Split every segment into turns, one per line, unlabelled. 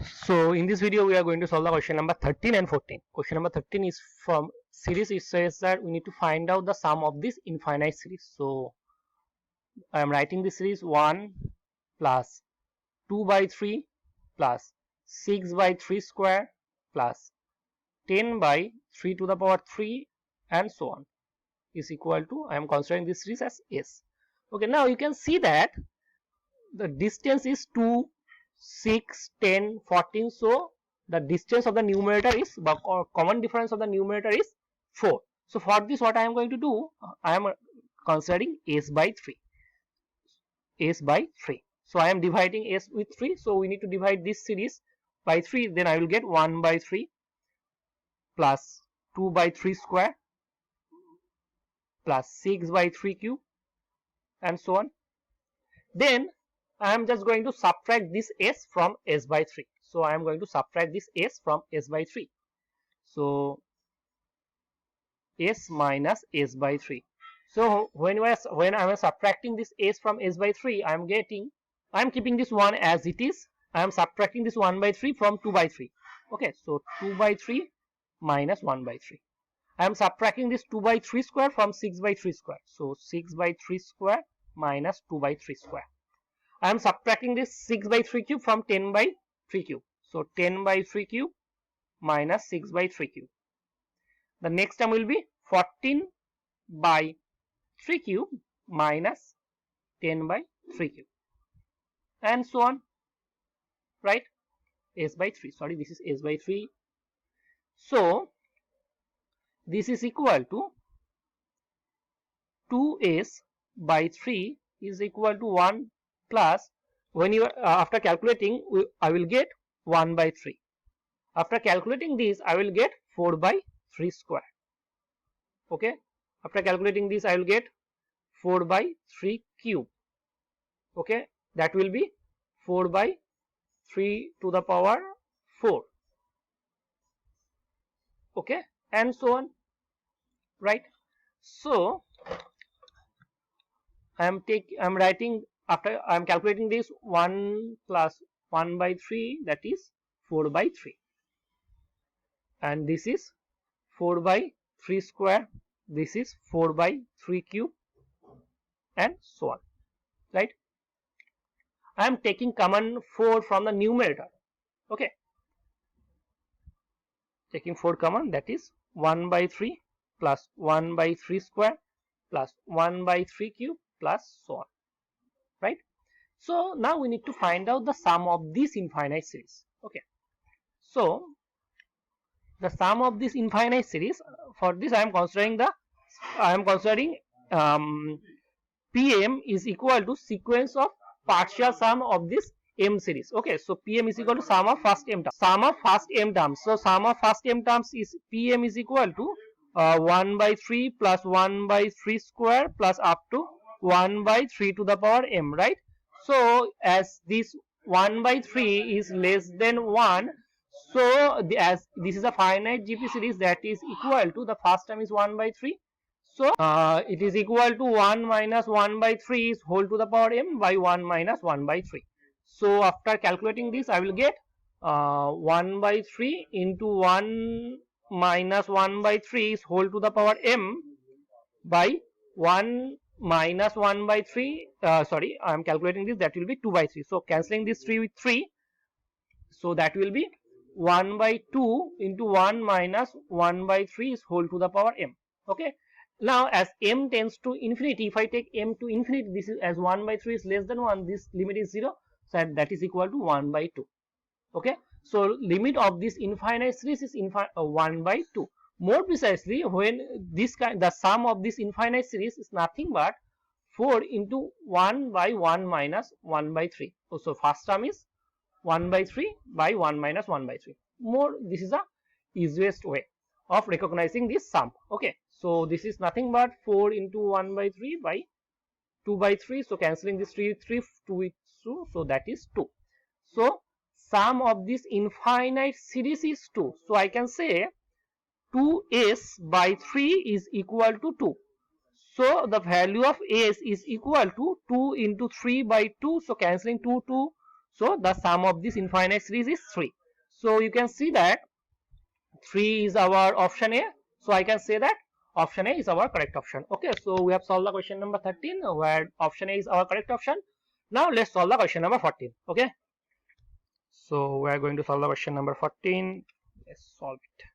So in this video we are going to solve the question number 13 and 14. Question number 13 is from series. It says that we need to find out the sum of this infinite series. So I am writing this series 1 plus 2 by 3 plus 6 by 3 square plus 10 by 3 to the power 3 and so on is equal to, I am considering this series as S. Okay, now you can see that the distance is 2, 6, 10, 14. So the distance of the numerator is, or common difference of the numerator is 4. So for this, what I am going to do, I am considering S by 3. S by 3. So I am dividing S with 3. So we need to divide this series by 3. Then I will get 1 by 3 plus 2 by 3 square plus 6 by 3 cube and so on. Then I am just going to subtract this S from S by 3. So I am going to subtract this S from S by 3. So S minus S by 3. So when I am subtracting this S from S by 3, I am keeping this 1 as it is. I am subtracting this 1 by 3 from 2 by 3. Okay, so 2 by 3 minus 1 by 3. I am subtracting this 2 by 3 square from 6 by 3 square. So 6 by 3 square minus 2 by 3 square. I am subtracting this 6 by 3 cube from 10 by 3 cube. So 10 by 3 cube minus 6 by 3 cube. The next term will be 14 by 3 cube minus 10 by 3 cube. And so on. Right? S by 3. Sorry, this is S by 3. So this is equal to 2S by 3 is equal to 1 plus, when you after calculating, I will get 1 by 3. After calculating this, I will get 4 by 3 square. Okay, after calculating this, I will get 4 by 3 cube. Okay, that will be 4 by 3 to the power 4. Okay, and so on. Right? So I am writing, after I am calculating this, 1 plus 1 by 3, that is 4 by 3. And this is 4 by 3 square. This is 4 by 3 cube and so on. Right? I am taking common 4 from the numerator. Okay. Taking 4 common, that is 1 by 3 plus 1 by 3 square plus 1 by 3 cube plus so on. Right? So now we need to find out the sum of this infinite series. Okay. So the sum of this infinite series, for this I am considering Pm is equal to sequence of partial sum of this M series. Okay, so Pm is equal to sum of first M terms. Sum of first M terms. So sum of first M terms is Pm is equal to 1 by 3 plus 1 by 3 square plus up to 1 by 3 to the power M, right? So as this 1 by 3 is less than 1, so as this is a finite GP series, that is equal to, the first term is 1 by 3. So it is equal to 1 minus 1 by 3 is whole to the power M by 1 minus 1 by 3. So after calculating this, I will get 1 by 3 into 1 minus 1 by 3 is whole to the power M by 1 minus 1 by 3. Sorry, I am calculating this, that will be 2 by 3. So cancelling this 3 with 3. So that will be 1 by 2 into 1 minus 1 by 3 is whole to the power M. Okay. Now as M tends to infinity, if I take M to infinity, this is as 1 by 3 is less than 1, this limit is 0. So that is equal to 1 by 2. Okay. So limit of this infinite series is 1 by 2. More precisely, when the sum of this infinite series is nothing but 4 into 1 by 1 minus 1 by 3. So first term is 1 by 3 by 1 minus 1 by 3. This is the easiest way of recognizing this sum. Okay. So this is nothing but 4 into 1 by 3 by 2 by 3. So cancelling this 3 with 3, 2 with 2. So that is 2. So sum of this infinite series is 2. So I can say 2s by 3 is equal to 2. So the value of s is equal to 2 into 3 by 2. So cancelling 2, 2. So the sum of this infinite series is 3. So you can see that 3 is our option A. So I can say that option A is our correct option. Okay, so we have solved the question number 13 where option A is our correct option. Now let's solve the question number 14. Okay, so we are going to solve the question number 14. Let's solve it.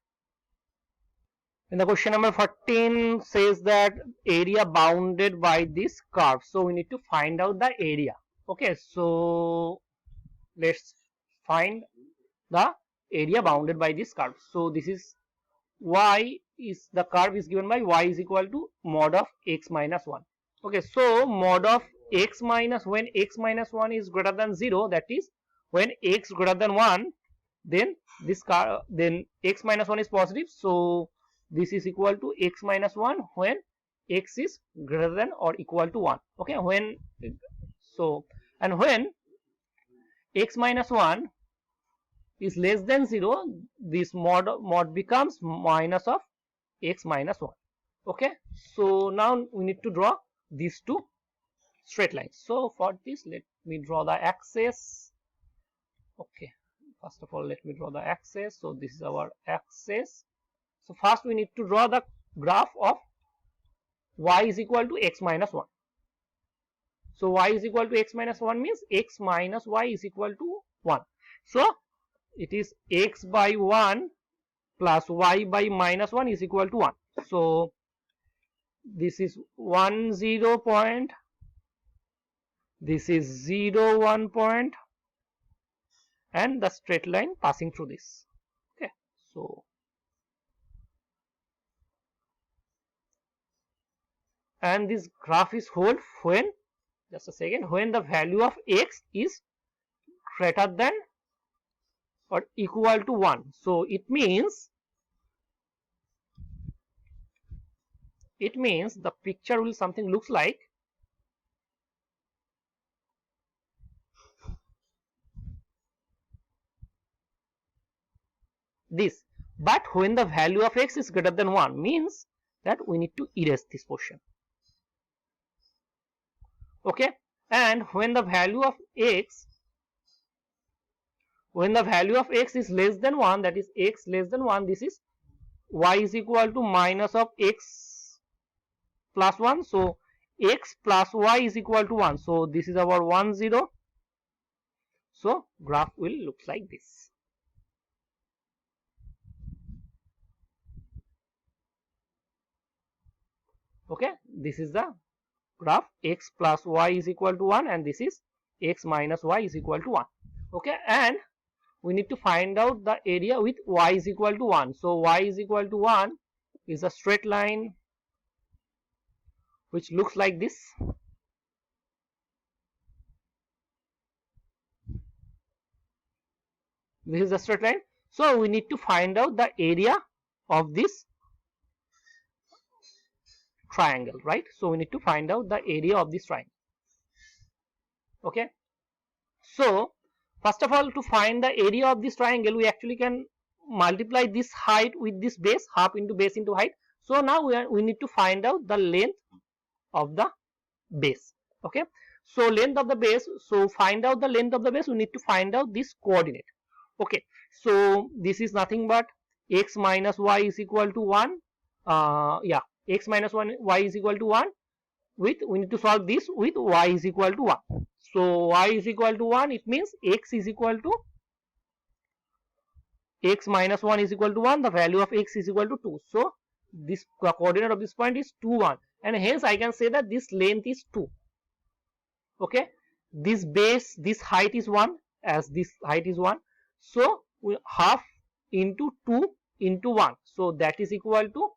In the question number 14 says that area bounded by this curve. So we need to find out the area. Okay, so let's find the area bounded by this curve. So this is y is the curve is given by y is equal to mod of x minus 1. Okay, so mod of x minus, when x minus 1 is greater than 0, that is when x greater than 1, then this curve, then x minus 1 is positive. So this is equal to x minus 1 when x is greater than or equal to 1. Okay, when so, and when x minus 1 is less than 0, this mod becomes minus of x minus 1. Okay, so now we need to draw these two straight lines. So for this, let me draw the axis. Okay, first of all, let me draw the axis. So this is our axis. So first we need to draw the graph of y is equal to x minus 1. So y is equal to x minus 1 means x minus y is equal to 1. So it is x by 1 plus y by minus 1 is equal to 1. So this is 1 0 point, this is 0 1 point, and the straight line passing through this. Okay, so and this graph is hold when, just a second, when the value of x is greater than or equal to 1. So it means the picture will something looks like this. But when the value of x is greater than 1 means that we need to erase this portion. Okay, and when the value of x is less than 1, that is x less than 1, this is y is equal to minus of x plus 1. So x plus y is equal to 1. So this is our 1 0. So graph will look like this. Okay, this is the graph. X plus y is equal to 1 and this is x minus y is equal to 1. Okay, and we need to find out the area with y is equal to 1. So y is equal to 1 is a straight line which looks like this. This is a straight line. So we need to find out the area of this triangle, right? So we need to find out the area of this triangle. Okay, so first of all, to find the area of this triangle, we actually can multiply this height with this base, half into base into height. So now we need to find out the length of the base. Okay, so length of the base, so find out the length of the base, we need to find out this coordinate. Okay, so this is nothing but x minus y is equal to 1. Yeah, x minus 1 y is equal to 1 with, we need to solve this with y is equal to 1. So y is equal to 1, it means x is equal to x minus 1 is equal to 1, the value of x is equal to 2. So this coordinate of this point is 2 1, and hence I can say that this length is 2. Okay, this base, this height is 1, as this height is 1. So we half into 2 into 1, so that is equal to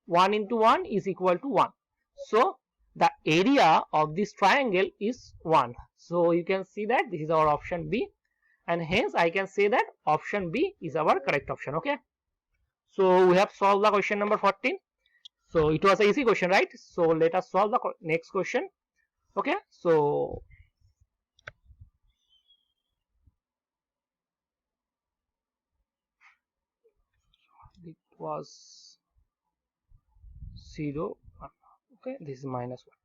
1 into 1 is equal to 1. So the area of this triangle is 1. So you can see that this is our option B, and hence I can say that option B is our correct option. Okay, so we have solved the question number 14. So it was an easy question, right? So let us solve the next question. Okay, so it was 0 1. Okay, this is minus 1.